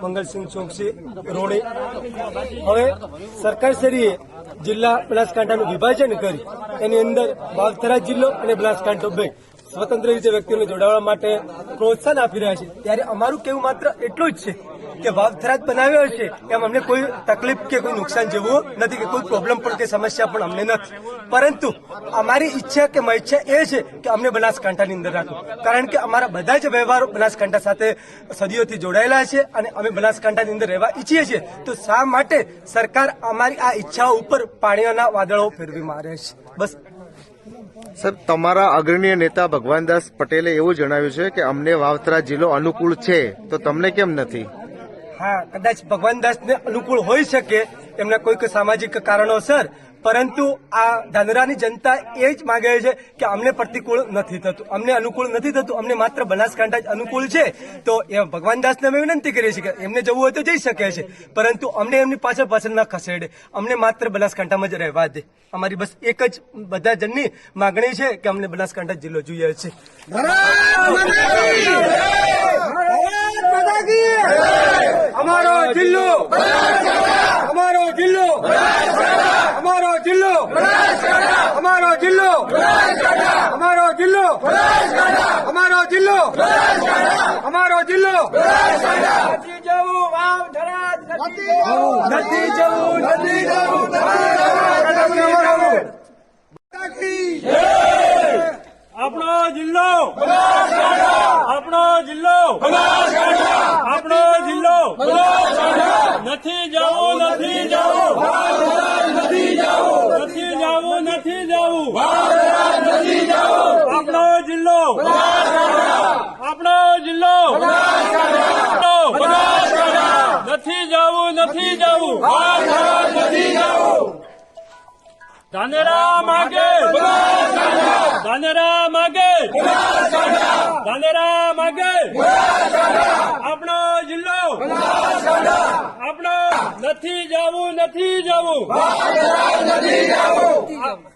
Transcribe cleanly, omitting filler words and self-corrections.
મંગલસિંહ ચોકસી રોડે હવે સરકારશ્રીએ જિલ્લા બનાસકાંઠાનું વિભાજન કરી એની અંદર વાવથરા જિલ્લો અને બનાસકાંઠો બે સ્વતંત્ર રીતે વ્યક્તિઓને જોડાવા માટે પ્રોત્સાહન આપી રહ્યા છે। ત્યારે અમારું કહેવું માત્ર એટલું જ છે કે વાવથરા જ બનાવ્યો છે એમ અમને કોઈ તકલીફ કે કોઈ નુકસાન જેવું નથી કે કોઈ પ્રોબ્લેમ પણ કે સમસ્યા પણ અમને નથી, પરંતુ અમારી ઈચ્છા કે ઈચ્છા એ છે કે અમને બનાસકાંઠાની અંદર રાખો, કારણ કે અમારા બધા જ વ્યવહારો બનાસકાંઠા સાથે સદીઓથી જોડાયેલા છે અને અમે બનાસકાંઠાની અંદર રહેવા ઈચ્છીએ છીએ। તો શા માટે સરકાર અમારી આ ઈચ્છાઓ ઉપર પાણીના વાદળો ફેરવી મારે છે? બસ સાહેબ, તમારા અગ્રણીય નેતા ભગવાનદાસ પટેલે એવું જણાવ્યું છે કે અમને વાવથરા જિલ્લો અનુકૂળ છે, તો તમને કેમ નથી? હા, કદાચ ભગવાનદાસને અનુકૂળ હોઈ શકે એમના કોઈક સામાજિક કારણોસર, પરંતુ આ ધાનેરાની જનતા એ જ માંગે છે કે અમને પ્રતિકૂળ નથી થતું, અમને અનુકૂળ નથી થતું, અમને માત્ર બનાસકાંઠા જ અનુકૂળ છે। તો એ ભગવાનદાસને અમે વિનંતી કરીએ છીએ કે એમને જવું હોય તો જઈ શકે છે, પરંતુ અમને એમની પાછળ ન ખસેડે, અમને માત્ર બનાસકાંઠામાં જ રહેવા દે। અમારી બસ એક જ બધા જણની માગણી છે કે અમને બનાસકાંઠા જિલ્લો જોઈએ છે। અમારો જિલ્લો, અમારો જિલ્લો, અમારો જિલ્લો, અમારો જિલ્લો, અમારો જિલ્લો, અમારો જિલ્લો, અમારો જિલ્લો, નથી જવું વાવથરા, નથી જવું, નથી જવું, નથી જવું, આપણો જિલ્લો, આપણો જિલ્લો, આપણો જિલ્લો, નથી જવું, નથી જવું, નથી જવું, નથી જવું, નથી જવું, આપણો જિલ્લો, આપણો જિલ્લો, નથી જવું, નથી જવું, નથી જવું। ધાનેરા માગે, ધાનેરા માગે, ધાનેરા માગે, આપણો જિલ્લો, આપણો નથી જવું, નથી જવું, નથી જવું।